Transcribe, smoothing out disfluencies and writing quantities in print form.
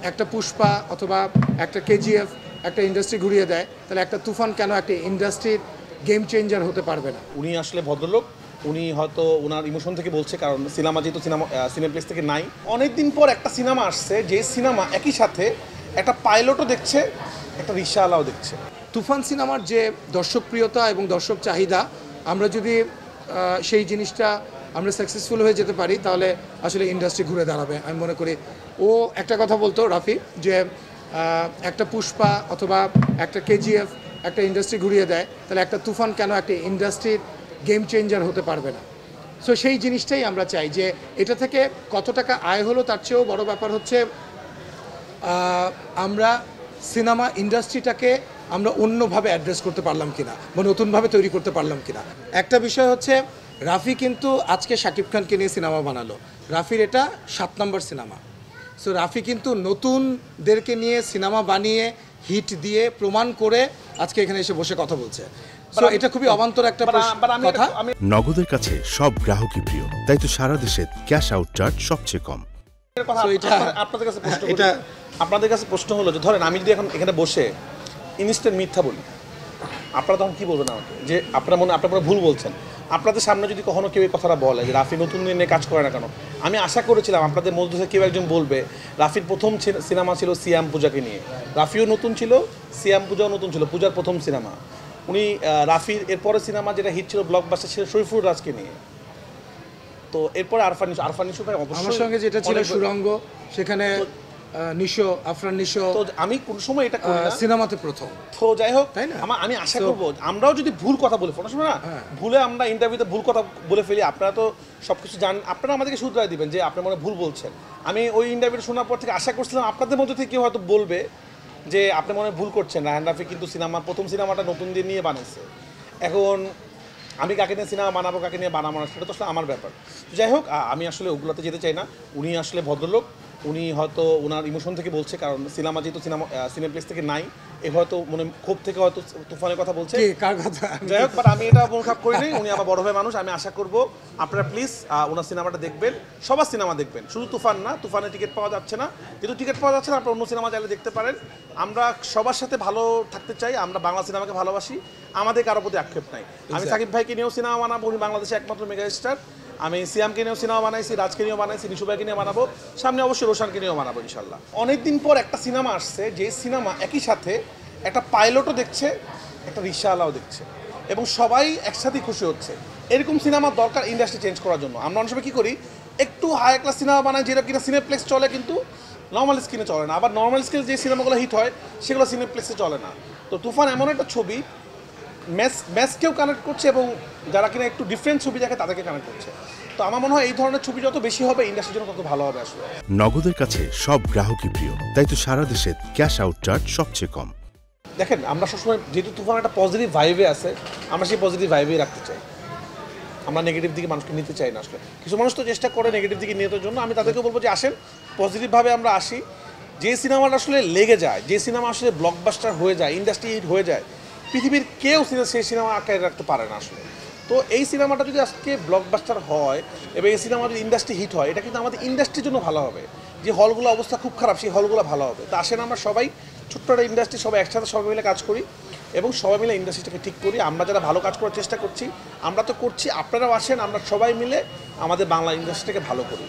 একটা পুষ্পা অথবা একটা কেজিএফ একটা ইন্ডাস্ট্রি ঘুরিয়ে দেয়, তাহলে একটা তুফান কেন একটা ইন্ডাস্ট্রির গেম চেঞ্জার হতে পারবে না? উনি আসলে ভদ্রলোক, উনি হয়তো ওনার ইমোশন থেকে বলছে, কারণ সিনেমা যেহেতু সিনেপ্লেক্স থেকে নাই। অনেকদিন পর একটা সিনেমা আসছে, যে সিনেমা একই সাথে একটা পাইলটও দেখছে, একটা রিক্সাওয়ালাও দেখছে। তুফান সিনেমার যে দর্শকপ্রিয়তা এবং দর্শক চাহিদা, আমরা যদি সেই জিনিসটা আমরা সাকসেসফুল হয়ে যেতে পারি, তাহলে আসলে ইন্ডাস্ট্রি ঘুরে দাঁড়াবে আমি মনে করি। ও একটা কথা বলতো রাফি, যে একটা পুষ্পা অথবা একটা কেজিএফ একটা ইন্ডাস্ট্রি ঘুরিয়ে দেয়, তাহলে একটা তুফান কেন একটা ইন্ডাস্ট্রির গেম চেঞ্জার হতে পারবে না? সো সেই জিনিসটাই আমরা চাই, যে এটা থেকে কত টাকা আয় হলো তার চেয়েও বড় ব্যাপার হচ্ছে আমরা সিনেমা ইন্ডাস্ট্রিটাকে আমরা অন্যভাবে অ্যাড্রেস করতে পারলাম কিনা বা নতুনভাবে তৈরি করতে পারলাম কিনা। একটা বিষয় হচ্ছে, রাফি কিন্তু আজকে শাকিব খানকে নিয়ে সিনেমা বানালো, রাফির এটা 7 নম্বর সিনেমা। সো রাফি কিন্তু নতুনদেরকে নিয়ে সিনেমা বানিয়ে হিট দিয়ে প্রমাণ করে আজকে এখানে এসে বসে কথা বলছে। সো এটা খুবই অবান্তর একটা কথা। নগদের কাছে সব গ্রাহকই প্রিয়, তাই তো সারা দেশে ক্যাশ আউট চার্জ সবচেয়ে কম। আপনাদের কাছে প্রশ্ন হলো যে ধরেন আমি যদি এখন এখানে বসে ইনস্ট্যান্ট মিথ্যা বলি, আপনারা তখন কি বলবেন আমাকে, যে আপনারা ভুল বলছেন? আপনাদের সামনে যদি কখনো কেউ এই কথাটা বলে যে রাফি নতুন নিয়ে কাজ করে না কেন, আমি আশা করেছিলাম আপনাদের মধ্যে থেকে কেউ একজন বলবে রাফির প্রথম সিনেমা ছিল সিয়াম পূজাকে নিয়ে। রাফিও নতুন ছিল, সিয়াম পূজাও নতুন ছিল, পূজার প্রথম সিনেমা। উনি রাফির এরপরে সিনেমা যেটা হিট ছিল ব্লকবাস্টার ছিল শরীফুর রাজকে নিয়ে। তো এরপরে আরফান নিশো ভাই অবশ্যই আমার সঙ্গে যেটা ছিল সুরঙ্গ, সেখানে আফরান নিশো, তো আমি কোন সময় এটা করি না, সিনেমাতে প্রথম। তো যাই হোক, তাই না? আমি আশা করব আমরাও যদি ভুল কথা বলে ফোন সময় না ভুলে আমরা ইন্টারভিউতে ভুল কথা বলে ফেলি, আপনারা তো সবকিছু জানেন, আপনারা আমাদেরকে শুধরাই দিবেন যে আপনারা মনে ভুল বলছেন। আমি ওই ইন্টারভিউ শোনার পর থেকে আশা করছিলাম আপনাদের মধ্যে থেকে কেউ হয়তো বলবে যে আপনি মনে ভুল করছেন, রায়হান রাফি কিন্তু প্রথম সিনেমাটা নতুন দিয়ে নিয়ে বানাইছে। এখন আমি কাকে নিয়ে সিনেমা বানাবো, কাকে নিয়ে বানাবো না, সেটা তো আসলে আমার ব্যাপার। যাই হোক, আমি আসলে ওগুলোতে যেতে চাই না। উনি আসলে ভদ্রলোক, উনি হয়তো ওনার ইমোশন থেকে বলছে, কারণ সিনেমা যেহেতু সিনেপ্লেক্স থেকে নাই, এ হয়তো মনে ক্ষোভ থেকে হয়তো তুফানের কথা বলছে। যাই হোক, বাট আমি এটা মন খারাপ করিনি, উনি আমার বড় ভাই মানুষ। আমি আশা করব আপনারা প্লিজ ওনার সিনেমাটা দেখবেন, সবার সিনেমা দেখবেন, শুধু তুফান না। তুফানে টিকিট পাওয়া যাচ্ছে না, যেহেতু টিকিট পাওয়া যাচ্ছে না, আপনারা অন্য সিনেমা চাইলে দেখতে পারেন। আমরা সবার সাথে ভালো থাকতে চাই, আমরা বাংলা সিনেমাকে ভালোবাসি, আমাদের কারোর প্রতি আক্ষেপ নাই। আমি সাকিব ভাইকে নিয়েও সিনেমা বানাবো, উনি বাংলাদেশে একমাত্র মেগা স্টার। আমি সিয়ামকে নিয়েও সিনেমা বানাইছি, রাজকে নিয়েও বানাইছি, নিশু ভাইকে নিয়ে বানাবো, সামনে অবশ্যই রোশানকে নিয়েও বানাবো ইনশাল্লাহ। অনেকদিন পর একটা সিনেমা আসছে, যে সিনেমা একই সাথে একটা পাইলটও দেখছে, একটা রিক্সাওয়ালাও দেখছে, এবং সবাই একসাথেই খুশি হচ্ছে। এরকম সিনেমার দরকার ইন্ডাস্ট্রি চেঞ্জ করার জন্য। আমরা অনেক সময় কী করি, একটু হাই ক্লাস সিনেমা বানাই, যেটা কিনা সিনেপ্লেক্স চলে, কিন্তু নর্মাল স্ক্রিনে চলে না। আবার নর্মাল স্ক্রিনে যে সিনেমাগুলো হিট হয়, সেগুলো সিনেপ্লেক্সে চলে না। তো তুফান এমন একটা ছবি, ম্যাচকেও কানেক্ট করছে, এবং যারা কিনা একটু ডিফারেন্ট ছবি দেখে তাদেরকে কানেক্ট করছে। তো আমার মনে হয় এই ধরনের ছবি যত বেশি হবে, ইন্ডাস্ট্রির জন্য তত ভালো হবে আসলে। নগদের কাছে সব গ্রাহকই প্রিয়, তাই তো সারা দেশে ক্যাশ আউট চার্জ সবচেয়ে কম। দেখেন, আমরা সবসময় যেহেতু তুফান একটা পজিটিভ ভাইবে আছে, আমরা সেই পজিটিভ ভাইবেই রাখতে চাই। আমরা নেগেটিভ দিকে মানুষকে নিতে চাই না আসলে। কিছু মানুষ তো চেষ্টা করে নেগেটিভ দিকে নিয়ে জন্য, আমি তাদেরকে বলবো যে আসেন, পজিটিভভাবে আমরা আসি। যে সিনেমাটা আসলে লেগে যায়, যে সিনেমা আসলে ব্লকবাস্টার হয়ে যায়, ইন্ডাস্ট্রি হিট হয়ে যায়, পৃথিবীর কেউ সেই সিনেমা আটকায় রাখতে পারে না আসলে। তো এই সিনেমাটা যদি আজকে ব্লকবাস্টার হয় এবং এই সিনেমা যদি ইন্ডাস্ট্রি হিট হয়, এটা কিন্তু আমাদের ইন্ডাস্ট্রির জন্য ভালো হবে। যে হলগুলো অবস্থা খুব খারাপ, সেই হলগুলো ভালো হবে। তো আসেন, আমরা সবাই ছোট্ট একটা ইন্ডাস্ট্রি, সবাই একসাথে সবাই মিলে কাজ করি এবং সবাই মিলে ইন্ডাস্ট্রিটাকে ঠিক করি। আমরা যারা ভালো কাজ করার চেষ্টা করছি, আমরা তো করছি, আপনারাও আসেন, আমরা সবাই মিলে আমাদের বাংলা ইন্ডাস্ট্রিটাকে ভালো করি।